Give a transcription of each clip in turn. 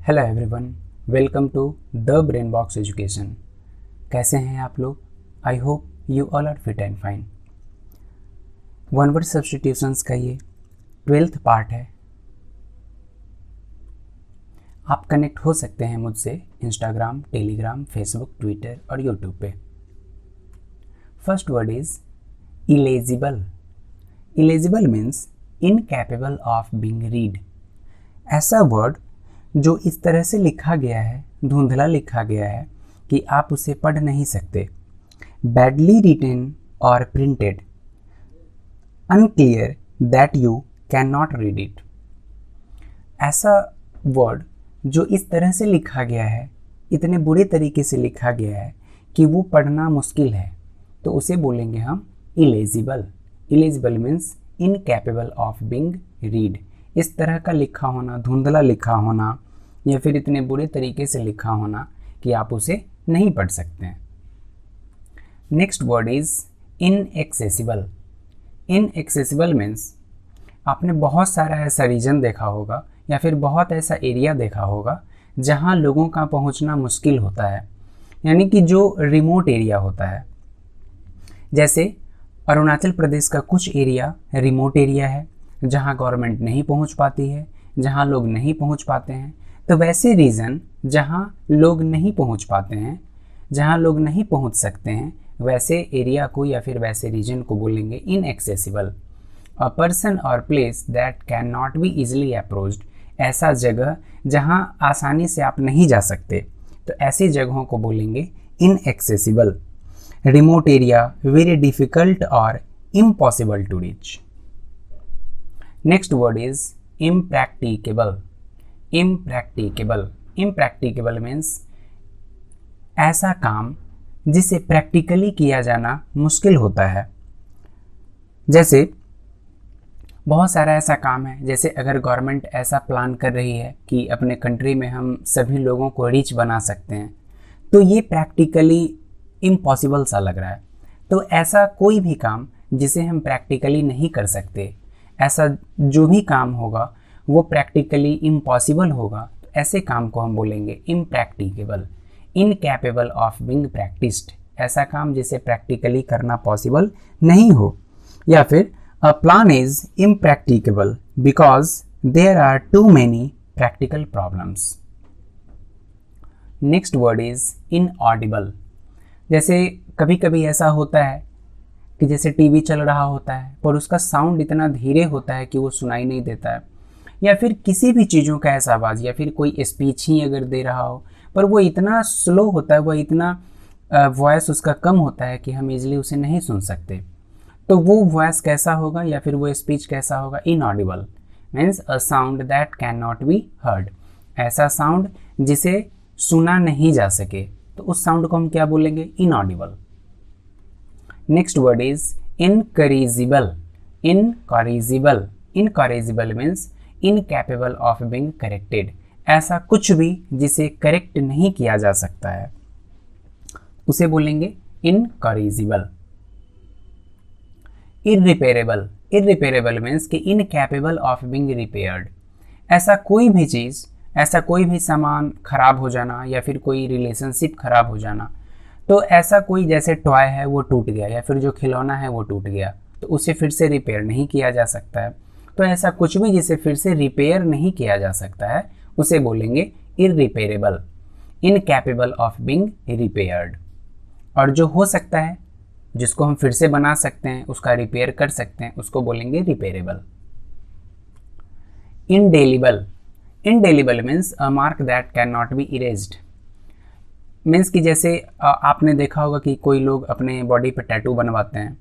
Hello everyone, welcome to the brain box education. कैसे हैं आप लोग? I hope you all are fit and fine. One word substitutions का ये 12th part है। आप कनेक्ट हो सकते हैं मुझसे इंस्टाग्राम, टेलीग्राम, फेसबुक, ट्विटर और यूट्यूब पे। First word is illegible. Illegible means incapable of being read. ऐसा वर्ड जो इस तरह से लिखा गया है, धुंधला लिखा गया है कि आप उसे पढ़ नहीं सकते। बैडली रिटन और printed, unclear that you can not read it. ऐसा वर्ड जो इस तरह से लिखा गया है, इतने बुरे तरीके से लिखा गया है कि वो पढ़ना मुश्किल है, तो उसे बोलेंगे हम illegible. Illegible means incapable of being read. इस तरह का लिखा होना, धुंधला लिखा होना या फिर इतने बुरे तरीके से लिखा होना कि आप उसे नहीं पढ़ सकते हैं। Next word is inaccessible. Inaccessible means आपने बहुत सारा ऐसा रीजन देखा होगा या फिर बहुत ऐसा एरिया देखा होगा जहां लोगों का पहुंचना मुश्किल होता है, यानी कि जो रिमोट एरिया होता है। जैसे अरुणाचल प्रदेश का कुछ एरिया रिमोट एरिया है जहां गवर्नमेंट नहीं पहुंच पाती है, जहां लोग नहीं पहुंच पाते हैं। तो वैसे रीजन जहां लोग नहीं पहुंच पाते हैं, जहां लोग नहीं पहुंच सकते हैं, वैसे एरिया को या फिर वैसे रीजन को बोलेंगे इनएक्सेसिबल। अ पर्सन और place that can not be easily approached. ऐसा जगह जहां आसानी से आप नहीं जा सकते, तो ऐसी जगहों को बोलेंगे inaccessible. Remote area, very difficult और impossible to reach. Next word is impracticable. Impracticable, impracticable means ऐसा काम जिसे प्रैक्टिकली किया जाना मुश्किल होता है। जैसे बहुत सारा ऐसा काम है, जैसे अगर गवर्नमेंट ऐसा प्लान कर रही है कि अपने कंट्री में हम सभी लोगों को रिच बना सकते हैं, तो ये प्रैक्टिकली इम्पॉसिबल सा लग रहा है। तो ऐसा कोई भी काम जिसे हम प्रैक्टिकली नहीं कर सकते, ऐसा जो भी काम होगा वो प्रैक्टिकली इम्पॉसिबल होगा, तो ऐसे काम को हम बोलेंगे impracticable. Incapable of being practised, ऐसा काम जिसे प्रैक्टिकली करना पॉसिबल नहीं हो। या फिर a plan is impracticable because there are too many practical problems. Next word is inaudible. जैसे कभी कभी ऐसा होता है कि जैसे टीवी चल रहा होता है पर उसका साउंड इतना धीरे होता है कि वो सुनाई नहीं देता है, या फिर किसी भी चीज़ों का ऐसा आवाज़, या फिर कोई स्पीच ही अगर दे रहा हो पर वो इतना स्लो होता है, वो इतना वॉइस उसका कम होता है कि हम इजीली उसे नहीं सुन सकते। तो वो वॉइस कैसा होगा या फिर वो स्पीच कैसा होगा? Inaudible means a sound that can not be heard. ऐसा साउंड जिसे सुना नहीं जा सके, तो उस साउंड को हम क्या बोलेंगे? Inaudible. Next word is incorrigible. Incorrigible, incorrigible means incapable of being corrected. ऐसा कुछ भी जिसे करेक्ट नहीं किया जा सकता है, उसे बोलेंगे इनकरेजिबल। इररिपेरेबल, इररिपेरेबल मीन्स कि इनकैपेबल ऑफ बीइंग रिपेयर्ड। ऐसा कोई भी चीज़, ऐसा कोई भी सामान खराब हो जाना या फिर कोई रिलेशनशिप खराब हो जाना, तो ऐसा कोई जैसे टॉय है वो टूट गया या फिर जो खिलौना है वो टूट गया, तो उसे फिर से रिपेयर नहीं किया जा सकता है। तो ऐसा कुछ भी जिसे फिर से रिपेयर नहीं किया जा सकता है, उसे बोलेंगे इररिपेरेबल, इनकैपेबल ऑफ बीइंग रिपेयर्ड। और जो हो सकता है, जिसको हम फिर से बना सकते हैं, उसका रिपेयर कर सकते हैं, उसको बोलेंगे repairable. Indelible, indelible means a mark that can not B erased. Means कि जैसे आपने देखा होगा कि कोई लोग अपने बॉडी पे टैटू बनवाते हैं,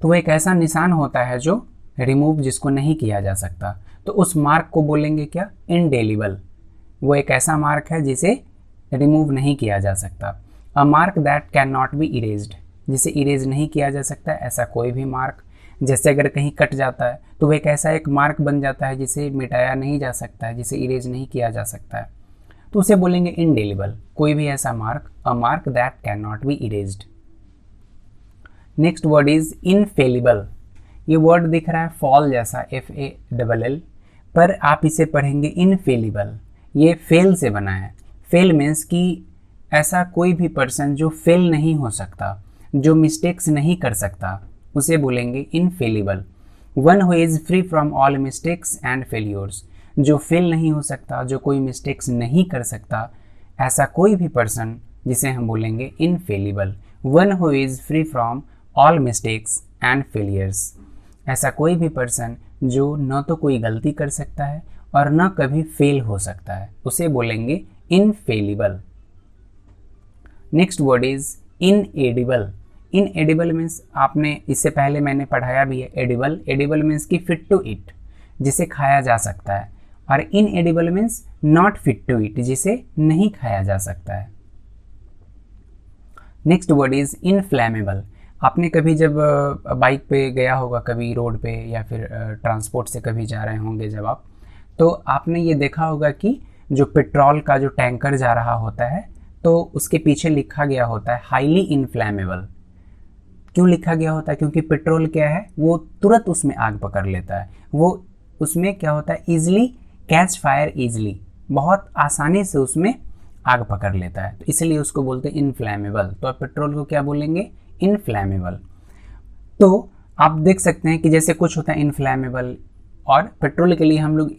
तो वो एक ऐसा निशान होता है जो रिमूव जिसको नहीं किया जा सकता, तो उस मार्क को बोलेंगे क्या? इंडेलिबल। वो एक ऐसा मार्क है जिसे रिमूव नहीं किया जा सकता। A mark that can not B erased, जिसे इरेज नहीं किया जा सकता, ऐसा कोई भी मार्क। जैसे अगर कहीं कट जाता है तो वो एक ऐसा एक मार्क बन जाता है जिसे मिटाया नहीं जा सकता है, जिसे इरेज नहीं किया जा सकता है, तो उसे बोलेंगे इंडेलिबल। कोई भी ऐसा mark, a mark that can not B erased. Next word is infallible. ये वर्ड दिख रहा है फॉल जैसा, FALL, पर आप इसे पढ़ेंगे इनफेलिबल। ये फेल से बना है। फेल मीन्स कि ऐसा कोई भी पर्सन जो फेल नहीं हो सकता, जो मिस्टेक्स नहीं कर सकता, उसे बोलेंगे infallible. One who is free from all mistakes and failures, जो फेल नहीं हो सकता, जो कोई मिस्टेक्स नहीं कर सकता, ऐसा कोई भी पर्सन जिसे हम बोलेंगे infallible. One who is free from all mistakes and failures, ऐसा कोई भी पर्सन जो न तो कोई गलती कर सकता है और न कभी फेल हो सकता है, उसे बोलेंगे infallible. Next word is inedible. Inedible means आपने इससे पहले मैंने पढ़ाया भी है एडिबल। एडिबल मीन्स कि फिट टू ईट, जिसे खाया जा सकता है, और inedible means not fit to eat, जिसे नहीं खाया जा सकता है। Next word is inflammable. आपने कभी जब बाइक पे गया होगा, कभी रोड पे या फिर ट्रांसपोर्ट से कभी जा रहे होंगे जब आप, तो आपने ये देखा होगा कि जो पेट्रोल का जो टैंकर जा रहा होता है तो उसके पीछे लिखा गया होता है हाईली इनफ्लैमेबल। क्यों लिखा गया होता है? क्योंकि पेट्रोल क्या है, वो तुरंत उसमें आग पकड़ लेता है। वो उसमें क्या होता है, ईजिली कैच फायर ईजिली, बहुत आसानी से उसमें आग पकड़ लेता है, तो इसलिए उसको बोलते हैं इनफ्लैमेबल। तो आप पेट्रोल को क्या बोलेंगे? इनफ्लैमेबल। तो आप देख सकते हैं कि जैसे कुछ होता है इनफ्लैमेबल, और पेट्रोल के लिए हम लोग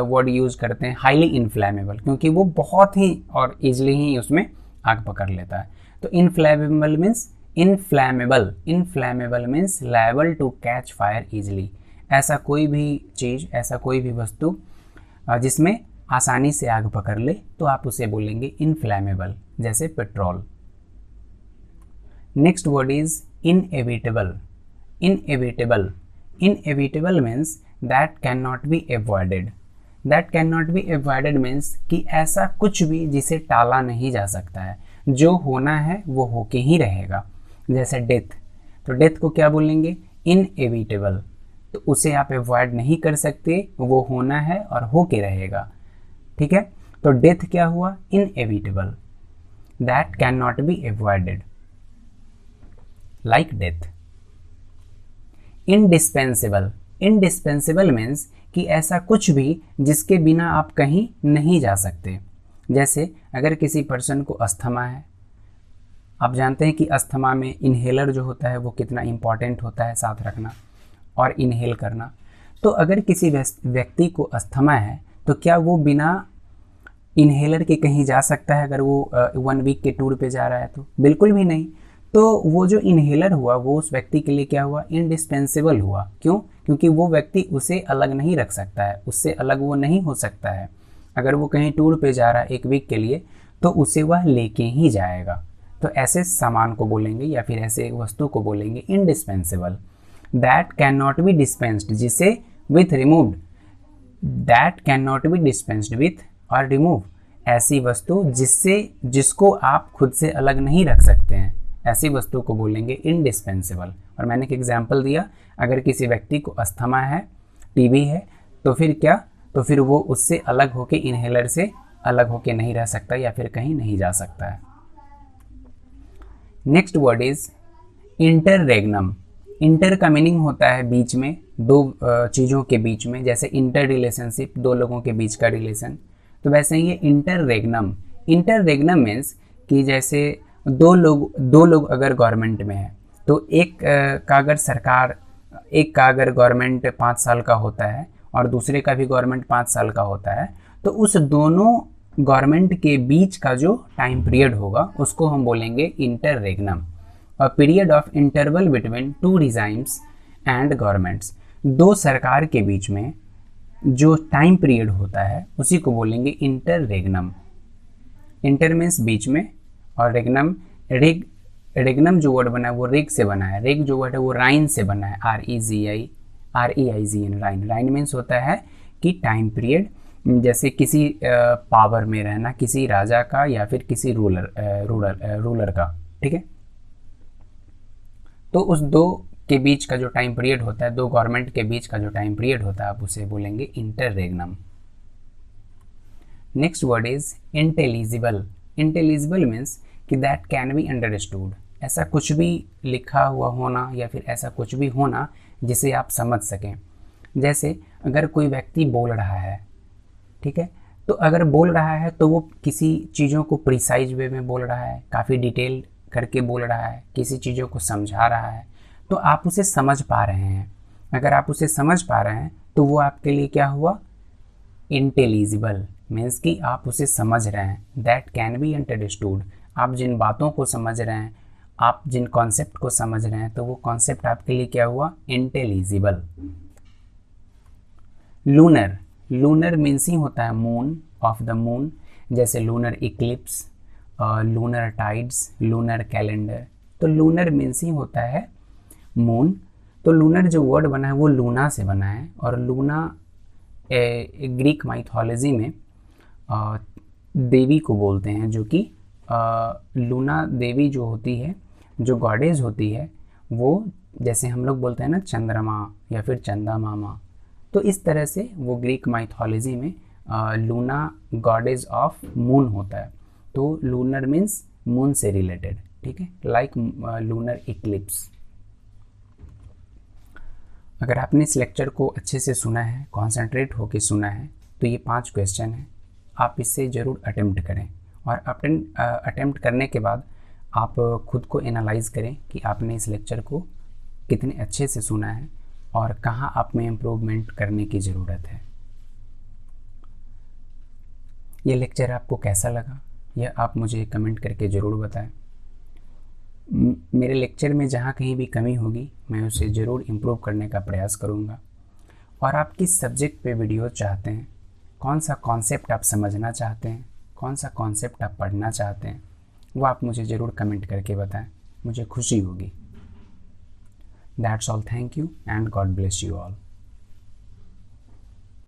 वर्ड यूज करते हैं हाईली इनफ्लैमेबल, क्योंकि वो बहुत ही और ईजिली ही उसमें आग पकड़ लेता है। तो inflammable means inflammable. Inflammable means liable to catch fire easily. ऐसा कोई भी चीज़, ऐसा कोई भी वस्तु जिसमें आसानी से आग पकड़ ले, तो आप उसे बोलेंगे इनफ्लैमेबल, जैसे petrol. Next word is inevitable. Inevitable. Inevitable means that can not B avoided. That can not B avoided means कि ऐसा कुछ भी जिसे टाला नहीं जा सकता है, जो होना है वो होके ही रहेगा। जैसे डेथ, तो डेथ को क्या बोलेंगे? इनएविटेबल। तो उसे आप एवॉइड नहीं कर सकते, वो होना है और होके रहेगा। ठीक है, तो डेथ क्या हुआ? Inevitable, that can not B avoided, like death. Indispensable. Indispensable means कि ऐसा कुछ भी जिसके बिना आप कहीं नहीं जा सकते। जैसे अगर किसी पर्सन को अस्थमा है, आप जानते हैं कि अस्थमा में इन्हेलर जो होता है वो कितना इम्पॉर्टेंट होता है साथ रखना और इन्हेल करना। तो अगर किसी व्यक्ति को अस्थमा है तो क्या वो बिना इन्हेलर के कहीं जा सकता है? अगर वो 1 वीक के टूर पे जा रहा है तो बिल्कुल भी नहीं। तो वो जो इन्हेलर हुआ वो उस व्यक्ति के लिए क्या हुआ? इंडिस्पेंसिबल हुआ। क्यों? क्योंकि वो व्यक्ति उसे अलग नहीं रख सकता है, उससे अलग वो नहीं हो सकता है। अगर वो कहीं टूर पे जा रहा है 1 वीक के लिए तो उसे वह लेके ही जाएगा। तो ऐसे सामान को बोलेंगे या फिर ऐसे वस्तु को बोलेंगे indispensable. That can not be dispensed, जिसे with removed. That can not be dispensed with और रिमूव, ऐसी वस्तु जिसको आप खुद से अलग नहीं रख सकते हैं, ऐसी वस्तु को बोलेंगे इंडिस्पेंसिबल। और मैंने एक एग्जाम्पल दिया, अगर किसी व्यक्ति को अस्थमा है, टीबी है, तो फिर क्या? तो फिर वो उससे अलग होके, इन्हेलर से अलग होके नहीं रह सकता या फिर कहीं नहीं जा सकता है। Next word is interregnum. Inter का मीनिंग होता है बीच में, दो चीज़ों के बीच में, जैसे इंटर रिलेशनशिप, दो लोगों के बीच का रिलेशन। तो वैसे ही ये इंटररेग्नम। इंटररेग्नम मीन्स कि जैसे दो लोग अगर गवर्नमेंट में है, तो एक का अगर गवर्नमेंट 5 साल का होता है और दूसरे का भी गवर्नमेंट 5 साल का होता है, तो उस दोनों गवर्नमेंट के बीच का जो टाइम पीरियड होगा उसको हम बोलेंगे interregnum. A period of interval between 2 regimes and governments. दो सरकार के बीच में जो टाइम पीरियड होता है उसी को बोलेंगे इंटररेग्नम। इंटर मीन्स बीच में, और रेग्नम, रेग्नम जो वर्ड बना है वो रेग से बना है। रेग जो वर्ड है वो राइन से बना है, REIGN, राइन। राइन मीन्स होता है कि टाइम पीरियड, जैसे किसी पावर में रहना, किसी राजा का या फिर किसी रूलर का। ठीक है, तो उस दो के बीच का जो टाइम पीरियड होता है, दो गवर्नमेंट के बीच का जो टाइम पीरियड होता है, आप उसे बोलेंगे interregnum. Next word is intelligible. Intelligible means कि दैट कैन बी अंडरस्टूड। ऐसा कुछ भी लिखा हुआ होना या फिर ऐसा कुछ भी होना जिसे आप समझ सकें। जैसे अगर कोई व्यक्ति बोल रहा है, ठीक है, तो अगर बोल रहा है तो वो किसी चीज़ों को प्रिसाइज वे में बोल रहा है, काफ़ी डिटेल करके बोल रहा है, किसी चीज़ों को समझा रहा है, तो आप उसे समझ पा रहे हैं। अगर आप उसे समझ पा रहे हैं तो वो आपके लिए क्या हुआ, इंटेलिजिबल, मीन्स कि आप उसे समझ रहे हैं। दैट कैन बी अंडरस्टूड, आप जिन बातों को समझ रहे हैं, आप जिन कॉन्सेप्ट को समझ रहे हैं, तो वो कॉन्सेप्ट आपके लिए क्या हुआ, intelligible. Lunar, lunar means he होता है मून, ऑफ द मून, जैसे lunar Eclipse, lunar tides, lunar calendar. तो लूनर मीन्स ही होता है मून। तो लूनर जो वर्ड बना है वो लूना से बना है, और लूना ग्रीक माइथोलॉजी में देवी को बोलते हैं, जो कि लूना देवी जो होती है, जो गॉडेज होती है, वो जैसे हम लोग बोलते हैं ना चंद्रमा या फिर चंदा मामा, तो इस तरह से वो ग्रीक माइथोलॉजी में लूना गॉडेज ऑफ मून होता है। तो लूनर मीन्स मून से रिलेटेड, ठीक है, लाइक लूनर इक्लिप्स। अगर आपने इस लेक्चर को अच्छे से सुना है, कॉन्सेंट्रेट होकर सुना है, तो ये 5 क्वेश्चन हैं, आप इससे ज़रूर अटेम्प्ट करें, और अटेम्प्ट करने के बाद आप खुद को एनालाइज करें कि आपने इस लेक्चर को कितने अच्छे से सुना है और कहाँ आप में इम्प्रूवमेंट करने की ज़रूरत है। ये लेक्चर आपको कैसा लगा यह आप मुझे कमेंट करके ज़रूर बताएं। मेरे लेक्चर में जहाँ कहीं भी कमी होगी मैं उसे ज़रूर इम्प्रूव करने का प्रयास करूँगा। और आप किस सब्जेक्ट पे वीडियो चाहते हैं, कौन सा कॉन्सेप्ट आप समझना चाहते हैं, कौन सा कॉन्सेप्ट आप पढ़ना चाहते हैं, वो आप मुझे ज़रूर कमेंट करके बताएं, मुझे खुशी होगी। That's all, thank you and God bless you all.